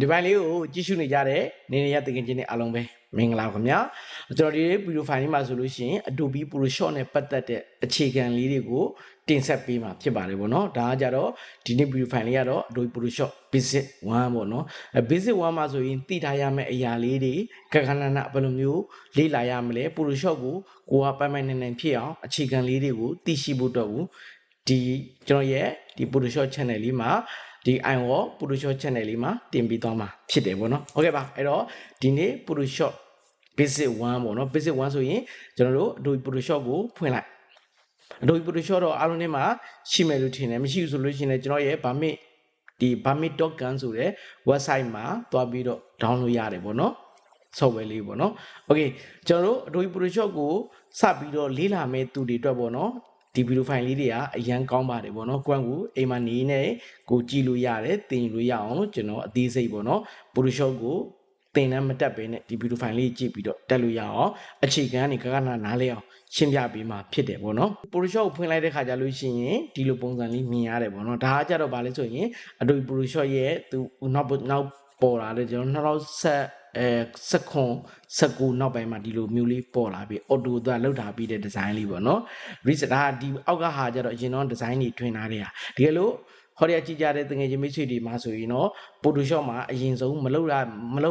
ဒီပိုင်းလေးကိုကြည့်ရှုနေကြတဲ့နေနေရတကယ်ချင်းနဲ့အားလုံးပဲမင်္ဂလာပါခင်ဗျာကျွန်တော်ဒီဗီဒီယိုဖိုင်လေးမှာဆိုလို့ရှိရင် Adobe Photoshop နဲ့ပတ်သက်တဲ့အခြေခံလေးတွေကိုတင်ဆက်ပေးမှာဖြစ်ပါတယ်ပေါ့နော်ဒါကကြတော့ဒီနေ့ဗီဒီယိုဖိုင်လေးကတော့ Adobe Photoshop Basic 1ပေါ့နော်Basic 1မှာဆိုရင်သိထားရမယ့်အရာလေးတွေကခဏခဏဘယ်လိုမျိုးလေ့လာရမလဲ Photoshop ကိုကပိုင်ပိုင်နိုင်ဖြစ်အောင်အခြေခံလေးတွေကိုသိရှိဖို့တော့ဒီကျွန်တော်ရဲ့ဒီ Photoshop channel လေးမှာဒီ iWall Photoshop channel လေးမှာတင်ပေးသွားမှာဖြစ်တယ်ပေါ့နော်ဟုတ်ကဲ့ပါအဲ့တော့ဒီနေ့ Photoshop Basic 1ပေါ့နော် Basic 1ဆိုရင်ကျွန်တော်တို့ Adobe Photoshop ကိုဖွင့်လိုက် Adobe Photoshop တော့အားလုံးထဲမှာရှိမယ်လို့ထင်တယ်မရှိဘူးဆိုလို့ရှိရင်ကျွန်တော်ရဲ့ Bamit.com ဆိုတဲ့ website မှာတွားပြီးတော့ download ရတယ်ပေါ့နော် software လေးပေါ့နော် okay ကျွန်တော်တို့ Adobe Photoshop ကိုစပြီးတော့လေ့လာမယ့်သူတွေအတွက်ပေါ့နော်ဒီဗီဒီယိုဖိုင်လေးတွေကအရန်ကောင်းပါတယ်ပေါ့နော်ကွမ်ကိုအိမ်မှာနေနေကိုကြည့်လို့ရတယ်သင်လို့ရအောင်လို့ကျွန်တော်အသေးစိတ်ပေါ့နော် Photoshop ကိုသင်တမ်းမတက်ဘဲနဲ့ဒီဗီဒီယိုဖိုင်လေးကြည့်ပြီးတော့တက်လို့ရအောင်အခြေခံကနေကနားလဲအောင်ရှင်းပြပေးမှာဖြစ်တယ်ပေါ့နော် Photoshop ကိုဖွင့်လိုက်တဲ့ခါကျလို့ရှိရင်ဒီလိုပုံစံလေးမြင်ရတယ်ပေါ့နော်ဒါကကြတော့ဗာလဲဆိုရင် Adobe Photoshop ရဲ့သူနောက်ပေါ်လာတယ်ကျွန်တော်19နောက်ပိုင်းမှာဒီလိုမျိုးလေးပေါ်လာပြီး auto သွားလောက်ထားပြီးတဲ့ design လေးပေါ့နော် reset ဒါဒီအောက်ကဟာကြတော့အရင်တော့ design တွေထွင်ထားတဲ့ဟာတကယ်လို့ဟောရကြည့်ကြတဲ့တကယ်ချင်းမိတ်ဆွေတွေမှာဆိုရင်တော့ Photoshop မှာအရင်ဆုံးမလောက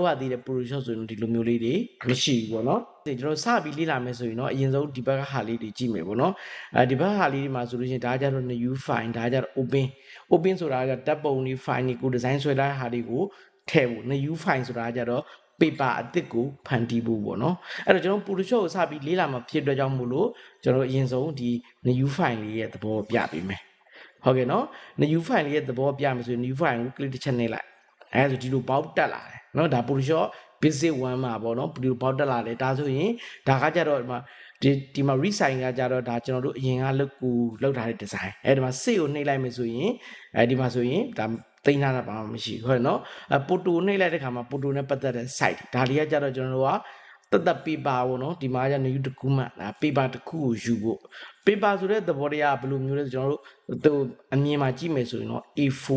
်ရသေးတဲ့ Photoshop ဆိုရင်ဒီလိုမျိုးလေးတွေမရှိဘူးပေါ့နော်ကျွန်တော်စပြီးလေ့လာမယ်ဆိုရင်တော့အရင်ဆုံးဒီဘက်ကဟာလေးတွေကြည့်မယ်ပေါ့နော်ဒီဘက်ဟာလေးတွေမှာဆိုလို့ရှိရင်ဒါကြတော့ new file ဒါကြတော့ open ဆိုတာကတပ်ပုံတွေ file တွေကို design ဆွဲထားတဲ့ဟာတွေကိုထည့်ဖို့ new file ဆိုတာကြတော့paper အသစ်ကိုဖန်တီးဖို့ပေါ့နော်အဲ့တော့ကျွန်တော် Photoshop ကိုစပြီးလေ့လာမှာဖြစ်တဲ့ကြောင့်မို့လို့ကျွန်တော်အရင်ဆုံးဒီ new file လေးရဲ့သဘောပြပေးမယ်ဟုတ်ကဲ့နော် new file လေးရဲ့သဘောပြမယ်ဆိုရင် new file ကို click တစ်ချက်နှိပ်လိုက်အဲ့ဒါဆိုဒီလိုပေါက်တက်လာတယ်နော်ဒါ Photoshop Basic 1မှာပေါ့နော်ဒီလိုပေါက်တက်လာတယ်ဒါဆိုရင်ဒါကကြတော့ဒီမှာ resign ကကြတော့ဒါကျွန်တော်တို့အရင်ကလောက်ထားတဲ့ design အဲ့ဒီမှာ save ကိုနှိပ်လိုက်မယ်ဆိုရင်ဒီမှာဆိုရင်ဒါသိမ်းထားတာဘာမှမရှိဘူးဟုတ်နော်ပိုတိုနှိပ်လိုက်တဲ့ခါမှာပိုတိုနဲ့ပတ်သက်တဲ့ site ဒါတွေကကြတော့ကျွန်တော်တို့ကတသက် paper ပေါ့နော်ဒီမှာကျ new တစ်ခုမှဒါ paper တစ်ခုကိုယူဖို့ paper ဆိုတဲ့သဘောတရားကဘယ်လိုမျိုးလဲကျွန်တော်တို့အမြင်မှာကြည့်မယ်ဆိုရင်တော့ A4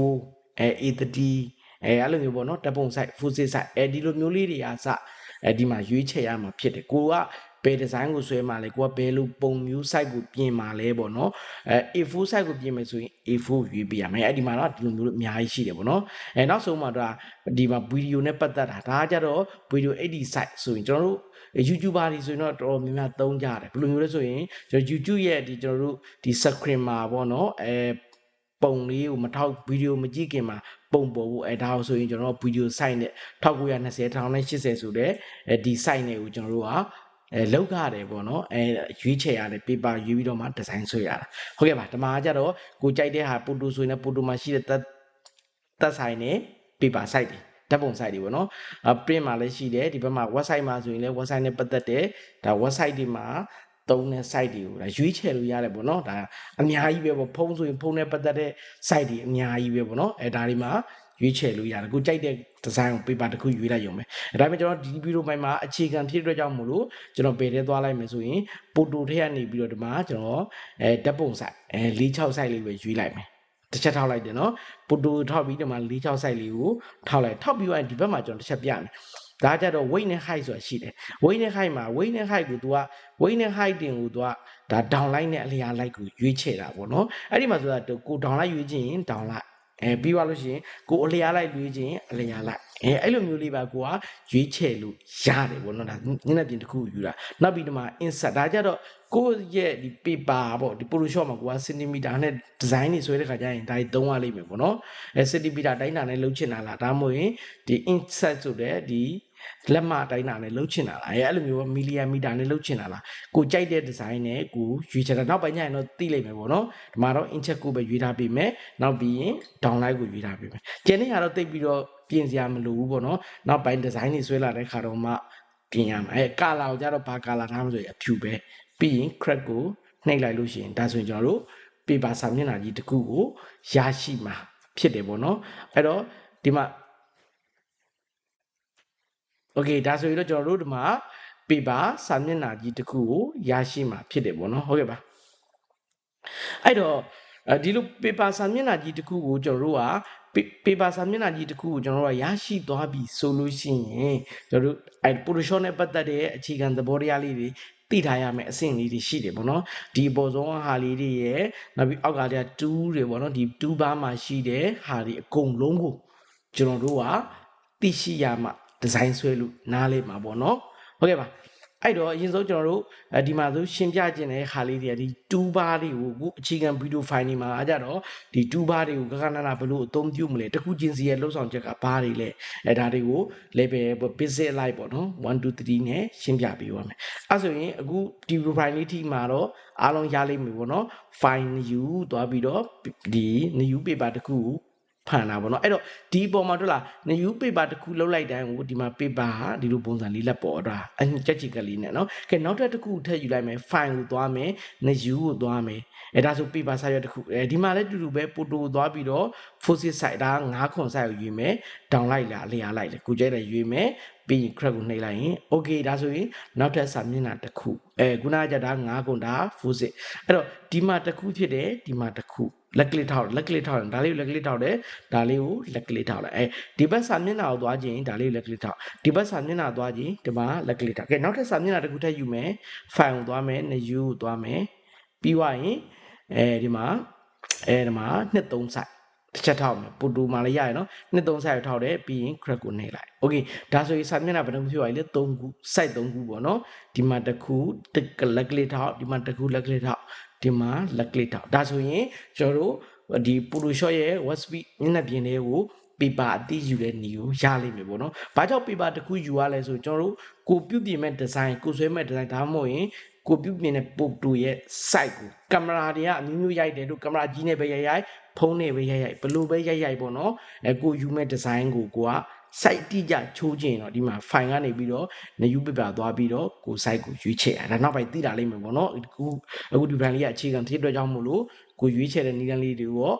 A30 အဲ့လိုမျိုးပေါ့နော်တပ်ပုံ site full size site ဒီလိုမျိုးလေးတွေအစဒီမှာရွေးချယ်ရမှာဖြစ်တယ်ကိုကဘယ် design ကိုဆွဲမှာလဲကိုကဘယ်လိုပုံမျိုး site ကိုပြင်မှာလဲပေါ့နော်A4 site ကိုပြင်မယ်ဆိုရင် A4 ရွေးပြရမယ်အဲ့ဒီမှာတော့ဒီလိုမျိုးအများကြီးရှိတယ်ပေါ့နော်နောက်ဆုံးမှာတော့ဒီမှာ video နဲ့ပတ်သက်တာဒါကကြတော့ video 80 site ဆိုရင်ကျွန်တော်တို့ YouTuber တွေဆိုရင်တော့တော်တော်များများသုံးကြတယ်ဘယ်လိုမျိုးလဲဆိုရင်ကျွန်တော် YouTube ရဲ့ဒီကျွန်တော်တို့ဒီ screen မှာပေါ့နော်ပုံလေးကိုမထောက်ဗီဒီယိုမကြည့်ခင်မှာပုံပေါ်ဖို့ဒါဆိုရင်ကျွန်တော်ဗီဒီယို site နဲ့1920 1080ဆိုတဲ့ဒီ site နဲ့ကိုကျွန်တော်တို့ကလောက်ရတယ်ပေါ့နော်ရွေးချယ်ရတယ် paper ရွေးပြီးတော့မှ design ဆွဲရတာဟုတ်ကဲ့ပါဒီမှာကျတော့ကိုကြိုက်တဲ့ဟာ photo ဆိုရင်လည်း photo မှာရှိတဲ့သက်ဆိုင်နဲ့ paper site တွေဓာတ်ပုံ site တွေပေါ့နော်print မှာလည်းရှိတယ်ဒီဘက်မှာ website မှာဆိုရင်လည်း website နဲ့ပတ်သက်တဲ့ဒါ website တွေမှာသုံးတဲ့ site တွေကိုဒါရွေးချယ်လို့ရတယ်ပေါ့နော်ဒါအများကြီးပဲပေါ့ဖုန်းဆိုရင်ဖုန်းနဲ့ပတ်သက်တဲ့ site တွေအများကြီးပဲပေါ့နော်ဒါတွေမှာရွေးချယ်လို့ရတယ်ကိုကြိုက်တဲ့ design ကို paper တစ်ခုရွေးလိုက်ရုံပဲဒါပေမဲ့ကျွန်တော်ဒီဗီဒီယိုပိုင်းမှာအခြေခံဖြစ်တဲ့ကြောင့်မို့လို့ကျွန်တော်ပယ်ထဲသွားလိုက်မယ်ဆိုရင် photo ထဲကနေပြီးတော့ဒီမှာကျွန်တော်ဓာတ်ပုံ site 46 site လေးပဲရွေးလိုက်မယ်တစ်ချက်ထောက်လိုက်တယ်နော် photo ထောက်ပြီးဒီမှာ46 site လေးကိုထောက်လိုက်ထောက်ပြီးတော့ဒီဘက်မှာကျွန်တော်တစ်ချက်ပြမယ်ဒါကြတော့ weight နဲ့ height ဆိုတာရှိတယ် weight နဲ့ height မှာ weight နဲ့ height ကို तू က weight နဲ့ height တင်ကို तू ကဒါ down line နဲ့အလျာ like ကိုရွေးချယ်တာပေါ့နော်အဲ့ဒီမှာဆိုတာကို down line ရွေးချင်ရင် down line ပြီးသွားလို့ရှိရင်ကိုအလျာ like ရွေးချင်အလျာ like အဲ့လိုမျိုးလေးပါကိုကရွေးချယ်လို့ရတယ်ပေါ့နော်ဒါညနေပြင်တစ်ခုယူတာနောက်ပြီးဒီမှာ insert ဒါကြတော့ကိုရဲ့ဒီ paper ပေါ့ဒီ Photoshop မှာကိုက centimeter နဲ့ design တွေဆွဲတဲ့ခါကျရင်ဒါတွေသုံးရလိမ့်မယ်ပေါ့နော်centimeter တိုင်းတာနဲ့လုပ်ချင်တာလားဒါမှမဟုတ်ရင်ဒီ insert ဆိုတဲ့ဒီလက်မတိုင်းတာနဲ့လုပ်ချင်တာလားအဲ့လိုမျိုးမီလီယံမီတာနဲ့လုပ်ချင်တာလားကိုကြိုက်တဲ့ design နဲ့ကိုရွေးချယ်တာနောက်ပိုင်းကျရင်တော့သိလိမ့်မယ်ပေါ့နော်ဒီမှာတော့ inch ကိုပဲရွေးထားပေးမယ်နောက်ပြီးရင် downlight ကိုရွေးထားပေးမယ်ကျန်တဲ့ဟာတော့တိတ်ပြီးတော့ပြင်စရာမလိုဘူးပေါ့နော်နောက်ပိုင်း design တွေဆွဲလာတဲ့ခါတော့မှပြင်ရမှာcolor ကိုကြတော့ဘာ color ထားမဆိုရင်အဖြူပဲပြီးရင် crack ကိုနှိပ်လိုက်လို့ရှိရင်ဒါဆိုရင်ကျွန်တော်တို့ paper စာမျက်နှာကြီးတစ်ခုကိုရရှိမှာဖြစ်တယ်ပေါ့နော်အဲ့တော့ဒီမှာโอเคဒါဆိုရင်တော့ကျွန်တော်တို့ဒီမှာ paper စာမျက်နှာကြီးတစ်ခုကိုရရှိမှာဖြစ်တယ်ပေါ့နော်ဟုတ်ကဲ့ပါအဲ့တော့ဒီလို paper စာမျက်နှာကြီးတစ်ခုကိုကျွန်တော်တို့က paper စာမျက်နှာကြီးတစ်ခုကိုကျွန်တော်တို့ရရှိသွားပြီဆိုလို့ရှိရင်ကျွန်တော်တို့အဲ Photoshop နဲ့ပတ်သက်တဲ့အခြေခံသဘောတရားလေးတွေသိထားရမယ်အဆင့်လေးတွေရှိတယ်ပေါ့နော်ဒီအပေါ်ဆုံးဟာလေးတွေရဲ့နောက်ပြီးအောက်ကတည်းက2တွေပေါ့နော်ဒီ2ဘားမှာရှိတဲ့ဟာတွေအကုန်လုံးကိုကျွန်တော်တို့ကသိရှိရမှဒီဇိုင်းဆွဲလို့နားလဲမှာပေါ့နော်ဟုတ်ကဲ့ပါအဲ့တော့အရင်ဆုံးကျွန်တော်တို့ဒီမှာဆိုရှင်းပြခြင်းတဲ့ခါလေးတွေကဒီ2ဘားတွေကိုအခုအခြေခံဗီဒီယိုဖိုင်တွေမှာကြတော့ဒီ2ဘားတွေကိုကကနနာဘလို့အသုံးပြုမလဲတခုချင်းစီရဲ့လှုပ်ဆောင်ချက်ကဘားတွေလဲဒါတွေကို level basic လိုက်ပေါ့နော်1 2 3နဲ့ရှင်းပြပေးပါမယ်အဲ့ဆိုရင်အခုဒီ profile လေးထိမှာတော့အားလုံးရလိမ့်မယ်ပေါ့နော် file new သွားပြီးတော့ဒီ new paper တခုဖန်တာပေါ့နော်အဲ့တော့ဒီပုံမှာတွေ့လား new paper တခုလောက်လိုက်တိုင်းကိုဒီမှာ paper ဟာဒီလိုပုံစံလေးလက်ပေါ်တာအချက်ချက်ကလေးနဲ့နော်ကဲနောက်တစ်ခုထည့်ယူလိုက်မယ် file ကိုသွားမယ် new ကိုသွားမယ်အဲ့ဒါဆို paper size တခုဒီမှာလည်းတူတူပဲ photo သွားပြီးတော့ focus size ဒါ9ခွန် size ကိုရွေးမယ် down လိုက်လားအလျားလိုက်လေကိုကြိုက်တယ်ရွေးမယ်ပြီးရင် crack ကိုနှိပ်လိုက်ရင် okay ဒါဆိုရင်နောက်ထပ်စာမျက်နှာတစ်ခုခုနကကြတာ9ခွန်ဒါ focus အဲ့တော့ဒီမှာတစ်ခုဖြစ်တယ်ဒီမှာတစ်ခုလက်ကလေးထောက်လက်ကလေးထောက်ဒါလေးကိုလက်ကလေးထောက်တယ်ဒါလေးကိုလက်ကလေးထောက်လိုက်ဒီဘက်စာမျက်နှာကိုသွားခြင်းဒါလေးကိုလက်ကလေးထောက်ဒီဘက်စာမျက်နှာသွားခြင်းဒီမှာလက်ကလေးထောက်ကဲနောက်ထပ်စာမျက်နှာတစ်ခုထပ်ယူမယ် file ကိုသွားမယ် new ကိုသွားမယ်ပြီးွားရင်ဒီမှာဒီမှာ2-3 size တစ်ချက်ထောက်မယ်ပူတူမှာလည်းရရနော်2-3 size ထောက်တယ်ပြီးရင် crack ကိုနှိပ်လိုက် okay ဒါဆိုရင်စာမျက်နှာဘယ်နှခုဖြစ်သွားပြီလဲ3ခု size 3ခုပေါ့နော်ဒီမှာတစ်ခုလက်ကလေးထောက်ဒီမှာတစ်ခုလက်ကလေးထောက်ဒီမှာလက်ကလေးထောက်ဒါဆိုရင်ကျွန်တော်တို့ဒီ Photoshop ရဲ့ web speed မျက်နှာပြင်လေးကို paper အတိယူတဲ့နေကိုရလိမ့်မယ်ပေါ့နော်။ဘာကြောင့် paper တစ်ခုယူရလဲဆိုကျွန်တော်တို့ကိုပြုပြင်မဲ့ design ကိုဆွဲမဲ့ design ဒါမှမဟုတ်ရင်ကိုပြုပြင်တဲ့ photo ရဲ့ site ကိုကင်မရာတွေကအမျိုးမျိုးရိုက်တယ်တို့ကင်မရာကြီးနဲ့ပဲရိုက်ဖုန်းနဲ့ပဲရိုက်ဘယ်လိုပဲရိုက်ပေါ့နော်။ကိုယူမဲ့ design ကိုက site တိကျချိုးခြင်းတော့ဒီမှာ file ကနေပြီးတော့ new paper သွားပြီးတော့ကို site ကိုရွေးချယ်ဒါနောက်ပိုင်းသိတာလိမ့်မယ်ပေါ့နော်အခုဒီ brand လေးကအခြေခံဖြစ်တဲ့အတွက်ကြောင့်မို့လို့ကိုရွေးချယ်တဲ့နည်းလမ်းလေးတွေရော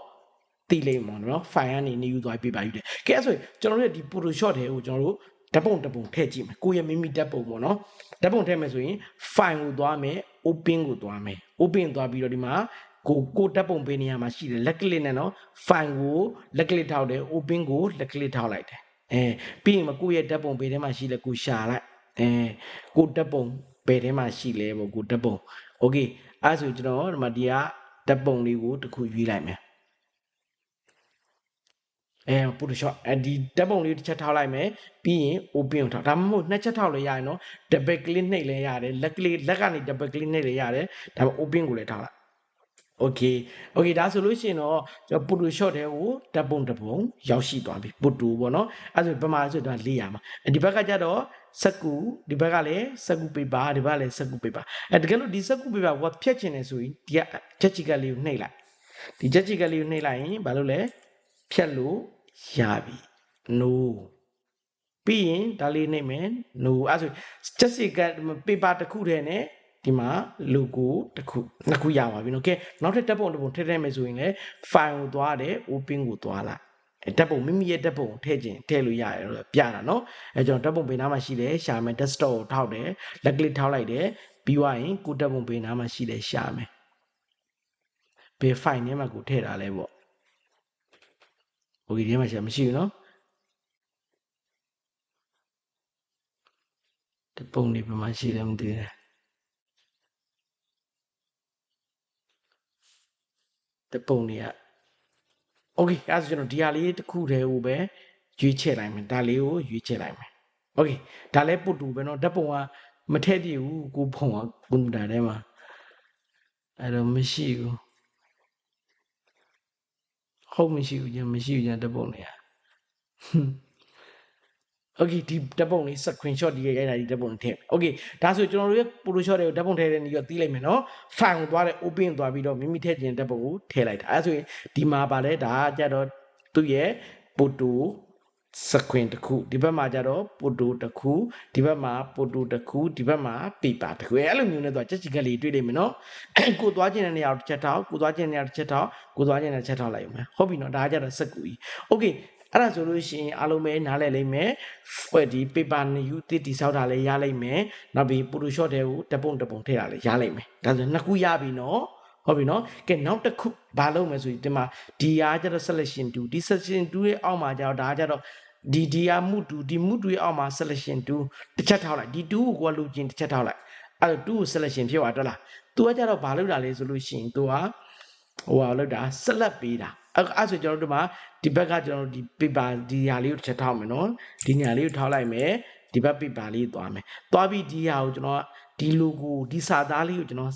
သိလိမ့်မှာနော် file ကနေ new သွားပေးပါယူတယ်ကဲအဲ့ဆိုရင်ကျွန်တော်တို့ဒီ Photoshop တွေကိုကျွန်တော်တို့ဓာတ်ပုံထည့်ကြည့်မယ်ကိုရဲ့မိမိဓာတ်ပုံပေါ့နော်ဓာတ်ပုံထည့်မယ်ဆိုရင် file ကိုသွားမယ် open ကိုသွားမယ် open သွားပြီးတော့ဒီမှာကိုဓာတ်ပုံပေးနေရမှာရှိတယ်လက်ကလစ်နဲ့နော် file ကိုလက်ကလစ်ထောက်တယ် open ကိုလက်ကလစ်ထောက်လိုက်တယ်ပြီးရင်ကိုရဲ့ဓာတ်ပုံပေးထဲမှာရှိလဲကိုရှာလိုက်ကိုဓာတ်ပုံဘယ်ထဲမှာရှိလဲပေါ့ကိုဓာတ်ပုံ okay အဲ့ဆိုကျွန်တော်ဒီမှာဒီကဓာတ်ပုံလေးကိုတစ်ခုရွေးလိုက်မယ်Photoshop ဒီဓာတ်ပုံလေးတစ်ချက်ထောက်လိုက်မယ်ပြီးရင် open ကိုထောက်ဒါမှမဟုတ်နှစ်ချက်ထောက်လည်းရရင်နော် double click နှိပ်လည်းရတယ်လက်ကနေ double click နှိပ်လည်းရတယ်ဒါပေမဲ့ open ကိုလည်းထောက်လိုက် okay ဒါဆိုလို့ရှိရင်တော့ကျွန်တော် Photoshop ထဲကိုဓာတ်ပုံတစ်ပုံရောက်ရှိသွားပြီ photo ပေါ့နော်အဲ့ဆိုဘယ်မှာဆိုတော့400မှာဒီဘက်ကကျတော့စက္ကူဒီဘက်ကလည်းစက္ကူ paper ဒီဘက်ကလည်းစက္ကူ paper တကယ်လို့ဒီစက္ကူ paper ကိုဖြတ်ချင်တယ်ဆိုရင်ဒီကချက်ချီကလေးကိုနှိပ်လိုက်ဒီချက်ချီကလေးကိုနှိပ်လိုက်ရင်ဘာလို့လဲဖြတ်လို့ရပြီ no ပြီးရင်ဒါလေးနှိပ်မယ် no အဲ့ဆိုချက်ချီက paper တစ်ခုတည်းနဲ့ဒီမှာ logo တစ်ခုနှစ်ခုရပါပြီနော်ကဲနောက်ထပ်ဓာတ်ပုံတစ်ပုံထည့်မယ်ဆိုရင်လည်း file ကိုသွားတယ် open ကိုသွားလိုက်ဓာတ်ပုံမိမိရဲ့ဓာတ်ပုံထည့်ခြင်းထည့်လို့ရတယ်လို့ပြတာနော်ကျွန်တော်ဓာတ်ပုံပေးနားမှာရှိတယ်ရှာမယ် desktop ကိုထောက်တယ်လက်ကလစ်ထောက်လိုက်တယ်ပြီးွားရင်ကိုဓာတ်ပုံပေးနားမှာရှိတယ်ရှာမယ်ဘယ် file ထဲမှာကိုထည့်တာလဲပေါ့okay ဒီထဲမှာမရှိဘူးနော်ဓာတ်ပုံတွေဘယ်မှာရှိလဲမသိဘူးဓာတ်ပုံတွေကokay အဲ့ဒါဆိုကျွန်တော်ဒီဟာလေးတစ်ခုတည်းကိုပဲရွေးချယ်လိုက်မယ်ဒါလေးကိုရွေးချယ်လိုက်မယ် okay ဒါလည်းပုတ်တူပဲเนาะဓာတ်ပုံကမထည့်ပြဘူးကိုဖုံကကွန်ပျူတာထဲမှာအဲ့တော့မရှိဘူးဟုတ်မရှိဘူးညမရှိဘူးညဓာတ်ပုံတွေကokay ဒီဓာတ်ပုံလေး screenshot ဒီရိုက်တာဒီဓာတ်ပုံထည့် okay ဒါဆိုကျွန်တော်တို့ရဲ့ Photoshop တွေကိုဓာတ်ပုံထည့်တဲ့နည်းတော့သိလိုက်မယ်เนาะ file ကိုသွားတယ် open သွားပြီးတော့မိမိထည့်ခြင်းဓာတ်ပုံကိုထည့်လိုက်တာအဲဆိုရင်ဒီမှာပါလဲဒါကြတော့သူ့ရဲ့ photo screen တစ်ခုဒီဘက်မှာကြတော့ photo တစ်ခုဒီဘက်မှာ photo တစ်ခုဒီဘက်မှာ paper တစ်ခုအဲ့လိုမျိုးနဲ့တော့ချက်ချီကလေးတွေ့လိမ့်မယ်เนาะကိုသွားခြင်းတဲ့နေရာကိုတစ်ချက်ထောက်ကိုသွားခြင်းတဲ့နေရာတစ်ချက်ထောက်ကိုသွားခြင်းတဲ့ချက်ထောက်လိုက်အောင်မယ်ဟုတ်ပြီเนาะဒါကြတော့စက်ကူကြီး okay အဲ့ဒါဆိုလို့ရှိရင်အားလုံးပဲနားလည်လိမ့်မယ်ဒီ paper နဲ့ you တိဆောက်တာလည်းရလိမ့်မယ်နောက်ပြီး Photoshop တွေကိုတပုံထည့်တာလည်းရလိမ့်မယ်ဒါဆိုနှစ်ခုရပြီနော် ဟုတ်ပြီနော်ကဲနောက်တစ်ခုဘာလုပ်မလဲဆိုရင်ဒီမှာဒီအားကျတော့ selection 2ဒီ selection 2ရဲ့အောက်မှာကျတော့ဒါကကျတော့ဒီအားမှု2ဒီမှု2ရဲ့အောက်မှာ selection 2တစ်ချက်ထောက်လိုက်ဒီ2ကိုကိုကလိုချင်တစ်ချက်ထောက်လိုက်အဲ့တော့2ကို selection ဖြစ်သွားတော့လား तू ကကျတော့ဘာလုပ်တာလဲဆိုလို့ရှိရင် तू ကဟိုဟာလောက်တာဆက်လက်ပေးတာအဲ့ဆိုကျွန်တော်တို့ဒီမှာဒီဘက်ကကျွန်တော်တို့ဒီ paper ဒီဟာလေးကိုတစ်ချက်ထောက်မယ်နော်ဒီညာလေးကိုထောက်လိုက်မယ်ဒီဘက် paper လေးသွားမယ်သွားပြီးဒီဟာကိုကျွန်တော်ဒီ logo ဒီစာသားလေးကိုကျွန်တော်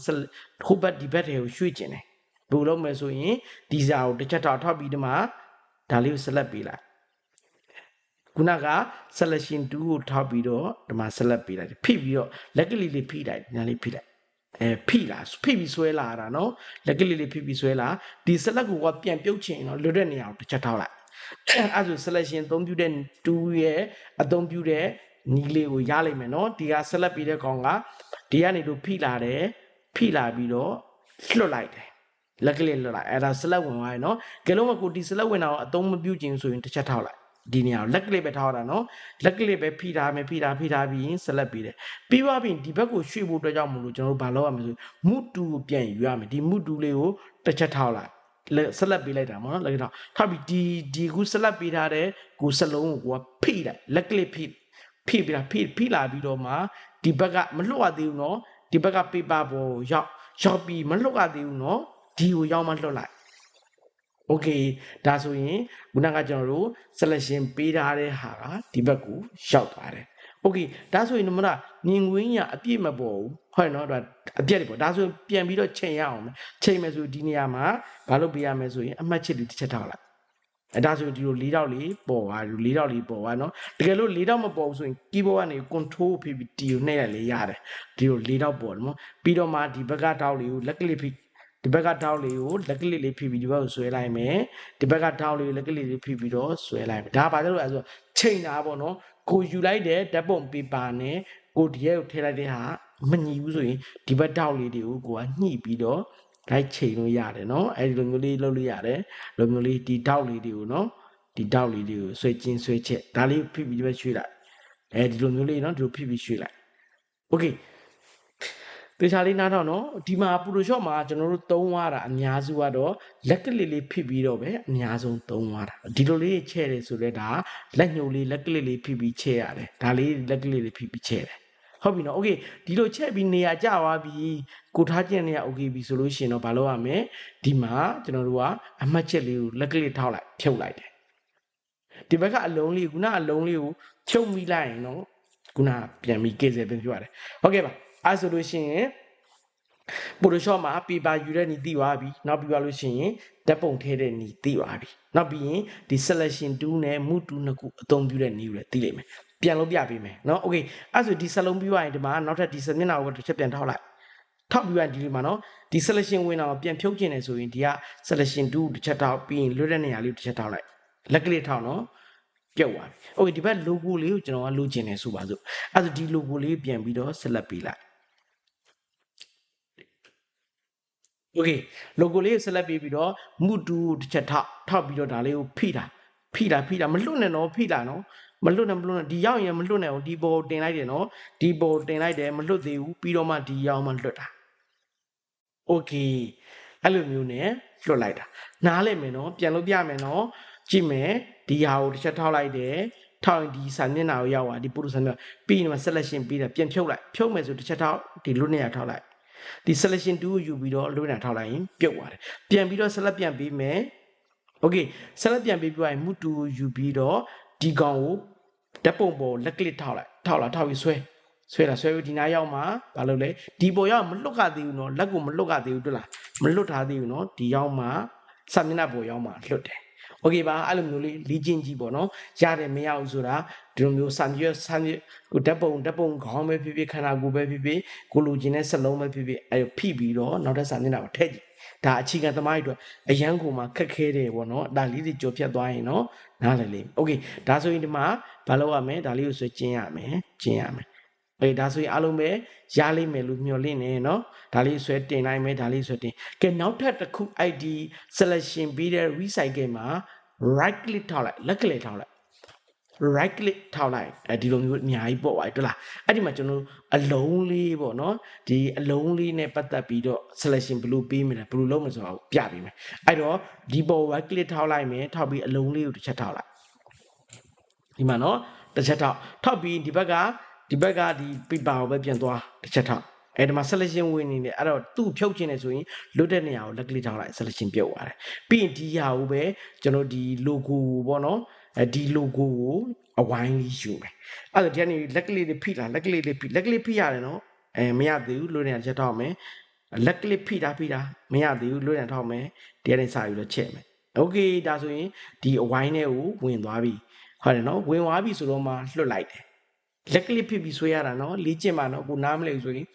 ဟိုဘက်ဒီဘက်ထဲကိုရွှေ့ကျင်တယ်ဘယ်လိုလုပ်မလဲဆိုရင်ဒီစာကိုတစ်ချက်ထောက်ပြီးဒီမှာဒါလေးကိုဆက်လက်ပေးလိုက်ခုနက selection 2ကိုထောက်ပြီးတော့ဒီမှာ select ပေးလိုက်ဖိပြီးတော့လက်ကလေးလေးဖိလိုက်ညာလေးဖိလိုက်ဖိပြီးဆွဲလာတာနော်လက်ကလေးလေးဖိပြီးဆွဲလာဒီ select ကိုကပြန်ပြုတ်ချင်တော့လွတ်တဲ့နေရာကိုတစ်ချက်ထောက်လိုက်အဲ့ဆို selection အသုံးပြုတဲ့2ရဲ့အသုံးပြုတဲ့နီးလေးကိုရလိုက်မယ်နော်ဒီက select ပေးတဲ့ကောင်ကဒီကနေလို့ဖိလာတယ်ဖိလာပြီးတော့လွတ်လိုက်တယ်လက်ကလေးလွတ်လိုက်အဲ့ဒါ select ဝင်သွားရနော်ကဲလုံးမကိုဒီ select ဝင်တာကိုအသုံးမပြုခြင်းဆိုရင်တစ်ချက်ထောက်လိုက်ဒီနေရာကိုလက်ကလေးပဲထောက်တာနော်လက်ကလေးပဲဖိထားမယ်ဖိထားပြီးရင် select ပေးတယ်ပြီးသွားပြီဒီဘက်ကိုရွှေ့ဖို့အတွက်ကြောင့်မလို့ကျွန်တော်တို့ဘာလုပ်ရမလဲဆိုမူတူကိုပြန်ယူရမယ်ဒီမူတူလေးကိုတစ်ချက်ထောက်လိုက်select ပေးလိုက်တာပေါ့နော်လက်ထောက်ပြီးဒီခု select ပေးထားတဲ့ကိုစလုံးကိုကဖိလိုက်လက်ကလေးဖိပြီးတာဖိလာပြီးတော့မှဒီဘက်ကမလွတ်ရသေးဘူးနော်ဒီဘက်က paper ပေါ်ရောက်ပြီးမလွတ်ရသေးဘူးနော်ဒီကိုရောက်မှလွတ်လိုက်โอเคဒါဆိုရင်ခုနကကျွန်တော်တို့ selection ပေးထားတဲ့ဟာကဒီဘက်ကိုရောက်သွားတယ်โอเคဒါဆိုရင်မလားမြင်ကွင်းညာအပြည့်မပေါ်ဘူးဟုတ်နော်ဒါအပြည့်တွေပေါ့ဒါဆိုရင်ပြန်ပြီးတော့ချိန်ရအောင်ချိန်မယ်ဆိုဒီနေရာမှာဘာလုပ်ပေးရမလဲဆိုရင်အမှတ်ချက်လေးတစ်ချက်ထောက်လိုက်ဒါဆိုရင်ဒီလို၄တောက်လေးပေါ်သွား၄တောက်လေးပေါ်သွားနော်တကယ်လို့၄တောက်မပေါ်ဘူးဆိုရင် keyboard ကနေ control ဖိပြီး T ကိုနှိပ်လိုက်လေရတယ်ဒီလို၄တောက်ပေါ်တယ်နော်ပြီးတော့မှဒီဘက်ကတောက်လေးကိုလက်ကလေးဖိဒီဘက်ကထောက်လေးကိုလက်ကလေးလေးဖိပြီးဒီဘက်ကိုဆွဲလိုက်မယ်ဒီဘက်ကထောက်လေးကိုလက်ကလေးလေးဖိပြီးတော့ဆွဲလိုက်မယ်ဒါဘာလို့လဲဆိုတော့ချိန်တာပေါ့နော်ကိုယူလိုက်တဲ့ဓာတ်ပုံ paper နဲ့ကိုဒီရဲ့ကိုထည့်လိုက်တဲ့ဟာမညီဘူးဆိုရင်ဒီဘက်ထောက်လေးတွေကိုကိုကညှိပြီးတော့လိုက်ချိန်လို့ရတယ်နော်အဲဒီလိုမျိုးလေးလုပ်လို့ရတယ်လိုမျိုးလေးဒီထောက်လေးတွေကိုနော်ဒီထောက်လေးတွေကိုဆွဲချင်းဆွဲချက်ဒါလေးဖိပြီးဒီဘက်ရွှေ့လိုက်အဲဒီလိုမျိုးလေးနော်ဒီလိုဖိပြီးရွှေ့လိုက်โอเคတေချာလေးနားတော့နော်ဒီမှာ Photoshop မှာကျွန်တော်တို့သုံးရတာအများစုကတော့လက်ကလေးလေးဖိပြီးတော့ပဲအများဆုံးသုံးရတာဒီလိုလေးချဲ့တယ်ဆိုတော့ဒါလက်ညှိုးလေးလက်ကလေးလေးဖိပြီးချဲ့ရတယ်ဒါလေးလက်ကလေးလေးဖိပြီးချဲ့တယ်ဟုတ်ပြီနော်โอเคဒီလိုချဲ့ပြီးနေရာကျသွားပြီကိုထားကျင်နေရโอเคပြီဆိုလို့ရှိရင်တော့မလုပ်ရမယ်ဒီမှာကျွန်တော်တို့ကအမှတ်ချက်လေးကိုလက်ကလေးထောက်လိုက်ဖြုတ်လိုက်တယ်ဒီဘက်ကအလုံးလေးခုနအလုံးလေးကိုဖြုတ်မိလိုက်ရင်နော်ခုနပြန်ပြီးကေဆယ်ပြန်ပြရတယ်ဟုတ်ကဲ့ပါအဲ့ဆိုလို့ရှိရင် Photoshop မှာ paper ယူတဲ့နည်းသိသွားပြီနောက်ပြီးသွားလို့ရှိရင်ဓာတ်ပုံထည့်တဲ့နည်းသိသွားပြီနောက်ပြီးရင်ဒီ selection 2နဲ့ move 2နှစ်ခုအသုံးပြုတဲ့နည်းကိုလည်းသိလိမ့်မယ်ပြန်လို့ပြပေးမယ်เนาะ okay အဲ့ဆိုဒီစလုံးပြီးသွားရင်ဒီမှာနောက်ထပ်ဒီမျက်နှာကိုတစ်ချက်ပြန်ထောက်လိုက်ထောက်ပြီးရင်ဒီလိုမှာเนาะဒီ selection ဝင်တာကိုပြန်ဖြုတ်ကျင်တယ်ဆိုရင်ဒီက selection 2တစ်ချက်ထောက်ပြီးရင်လွတ်တဲ့နေရာလေးတစ်ချက်ထောက်လိုက်လက်ကလေးထောက်เนาะပြုတ်သွားပြီ okay ဒီဘက် logo လေးကိုကျွန်တော်ကလိုချင်တယ်ဆိုပါစို့အဲ့ဆိုဒီ logo လေးပြန်ပြီးတော့ select ပေးလိုက်โอเค logo လေးကို select ပေးပြီးတော့ move to တစ်ချက်ထောက်ပြီးတော့ဒါလေးကိုဖိတာမလွတ်နဲ့နော်ဖိတာနော်မလွတ်နဲ့ဒီရောက်ရင်မလွတ်နဲ့ဒီပေါ်တင်လိုက်တယ်နော်ဒီပေါ်တင်လိုက်တယ်မလွတ်သေးဘူးပြီးတော့မှဒီရောက်မှလွတ်တာโอเคအဲ့လိုမျိုးနဲ့လွတ်လိုက်တာနားလဲမယ်နော်ပြန်လို့ပြမယ်နော်ကြည့်မယ်ဒီဟာကိုတစ်ချက်ထောက်လိုက်တယ်ထောက်ရင်ဒီစာမျက်နှာကိုရောက်သွားဒီပို့စာမျက်နှာပြီးရင်မှ selection ပြီးတယ်ပြန်ဖြုတ်လိုက်ဖြုတ်မယ်ဆိုတစ်ချက်ထောက်ဒီလွတ်နေရထောက်လိုက်ဒီ selection 2ကိုယူပြီးတော့လွတ်နေထောက်လိုက်ရင်ပြုတ်သွားတယ်ပြန်ပြီးတော့ select ပြန်ပေးမယ်โอเค select ပြန်ပေးပြီးရင် move to ကိုယူပြီးတော့ဒီကောင်ကိုဓာတ်ပုံပေါ်လက်ကလစ်ထောက်ပြီးဆွဲပြီးဒီနားရောက်မှာဘာလုပ်လဲဒီပေါ်ရောက်မလွတ်ကသေးဘူးနော်လက်ကိုမလွတ်ကသေးဘူးတွေ့လားမလွတ်ထားသေးဘူးနော်ဒီရောက်မှာစာမျက်နှာပေါ်ရောက်မှာလွတ်တယ်โอเคပါအဲ့လိုမျိုးလေးလေ့ကျင့်ကြည့်ပေါ့နော်ရတယ်မရဘူးဆိုတာဒီလိုမျိုးစာမျက်ကိုဓာတ်ပုံခေါင်းပဲဖြစ်ဖြစ်ခန္ဓာကိုယ်ပဲဖြစ်ဖြစ်ကိုလိုချင်တဲ့စက်လုံးပဲဖြစ်ဖြစ်အဲ့ဖိပြီးတော့နောက်ထပ်စာမျက်နှာကိုထည့်ကြည့်ဒါအခြေခံသမားတွေအတွက်အရန်ကိုမှခက်ခဲတယ်ပေါ့နော်ဒါလေးတွေကြော်ဖြတ်သွားရင်နော်နားလည်လိမ့်မယ်โอเคဒါဆိုရင်ဒီမှာဘာလုပ်ရမလဲဒါလေးကိုဆွဲကျင်းရမယ်ဒါဆိုရင်အားလုံးပဲရလိမ့်မယ်လို့မျှော်လင့်နေเนาะဒါလေးဆွဲတင်နိုင်မယ်ဒါလေးဆွဲတင်ကဲနောက်ထပ်တစ်ခု ID selection ပြီးတဲ့ recycle မှာ right click ထောက်လိုက်လက်ကလေးထောက်လိုက် right click ထောက်လိုက်ဒီလိုမျိုးအများကြီးပေါ့ပါတွေ့လားအဲ့ဒီမှာကျွန်တော်အလုံးလေးပေါ့နော်ဒီအလုံးလေးနဲ့ပတ်သက်ပြီးတော့ selection ဘယ်လိုပေးမလဲဘယ်လိုလုပ်မလဲဆိုတာကိုပြပေးမယ်အဲ့တော့ဒီပေါ် right click ထောက်လိုက်မယ်ထောက်ပြီးအလုံးလေးကိုတစ်ချက်ထောက်လိုက်ဒီမှာနော်တစ်ချက်ထောက်ပြီးဒီဘက်ကဒီ paper ကိုပဲပြန်သွားတစ်ချက်ထောက်အဲ့ဒီမှာ selection ဝင်နေတယ်အဲ့တော့သူ့ဖြုတ်ခြင်းနေဆိုရင်လွတ်တဲ့နေရာကိုလက်ကလေးထောက်လိုက် selection ပြုတ်သွားတယ်ပြီးရင်ဒီဟာကိုပဲကျွန်တော်ဒီ logo ပေါ့နော်ဒီ logo ကိုအဝိုင်းလေးယူမယ်အဲ့ဒါဒီကနေလက်ကလေးတွေဖိတာလက်ကလေးဖိရတယ်နော်မရသေးဘူးလွတ်နေရာချက်ထောက်မယ်လက်ကလေးဖိတာမရသေးဘူးလွတ်နေရာထောက်မယ်ဒီကနေစာယူလို့ချက်မယ်โอเคဒါဆိုရင်ဒီအဝိုင်းထဲကိုဝင်သွားပြီဟုတ်တယ်နော်ဝင်သွားပြီဆိုတော့မှလွတ်လိုက်တယ်လက်ကလေးဖြစ်ပြီးဆွဲရတာနော်လေ့ကျင့်ပါနော်ကိုနားမလဲဆိုရင်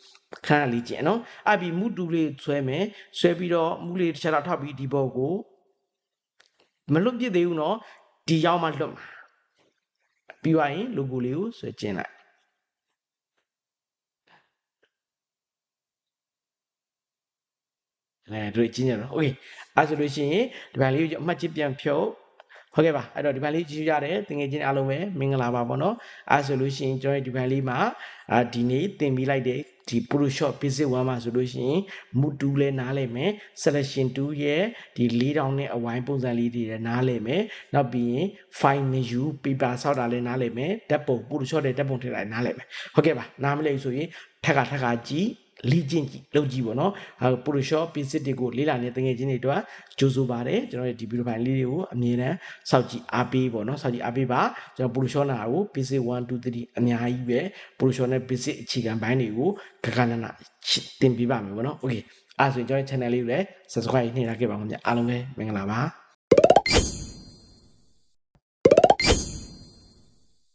ခဏလေ့ကျင့်နော်အဲ့ပြီးမူတူလေးဆွဲမယ်ဆွဲပြီးတော့မူလေးတစ်ချက်တော့ထောက်ပြီးဒီဘောကိုမလွတ်ပြစ်သေးဘူးနော်ဒီရောက်မှလွတ်မှာပြီးသွားရင် logo လေးကိုဆွဲကျင်းလိုက်တွေ့ကျင်းရတော့ okay အဲ့ဆိုလို့ရှိရင်ဒီဘန်လေးကိုအမှတ်ချပြန်ဖြုတ်ဟုတ်ကဲ့ပါအဲ့တော့ဒီဘန်လေးကြည့်ရတဲ့တငယ်ချင်းအားလုံးပဲမင်္ဂလာပါပေါ့နော်အဲ့ဆိုလို့ရှိရင်ကျွန်တော်ဒီဘန်လေးမှာဒီနေ့သင်ပြီးလိုက်တဲ့ဒီ Photoshop Basic 1မှာဆိုလို့ရှိရင် Mood 2လဲနားလည်မယ် Selection 2ရဲ့ဒီ4000နဲ့အဝိုင်းပုံစံလေးတွေလည်းနားလည်မယ်နောက်ပြီးရင် File Menu Paper ဆောက်တာလည်းနားလည်မယ်ဓာတ်ပုံ Photoshop တဲ့ဓာတ်ပုံထည့်တာလည်းနားလည်မယ်ဟုတ်ကဲ့ပါနားမလည်ဆိုရင်ထက်ကကြည့်လေ့ကျင့်ကြည့်လုပ်ကြည့်ပေါ့နော်Photoshop Basic တွေကိုလေ့လာနေတဲ့ငွေချင်းတွေအတွက်ကြိုးစိုးပါတယ်ကျွန်တော်တို့ဒီဗီဒီယိုဖိုင်လေးတွေကိုအမြဲတမ်းစောင့်ကြည့်အားပေးပေါ့နော်စောင့်ကြည့်အားပေးပါကျွန်တော် Photoshop နာကို Basic 1 2 3အများကြီးပဲ Photoshop နဲ့ Basic အခြေခံပိုင်းတွေကိုကနနသင်ပေးပါမယ်ပေါ့နော် Okay အဲ့ဆိုရင်ကျွန်တော် channel လေးကိုလည်း subscribe နှိပ်ထားခဲ့ပါဦးခင်ဗျအားလုံးပဲမင်္ဂလာပါ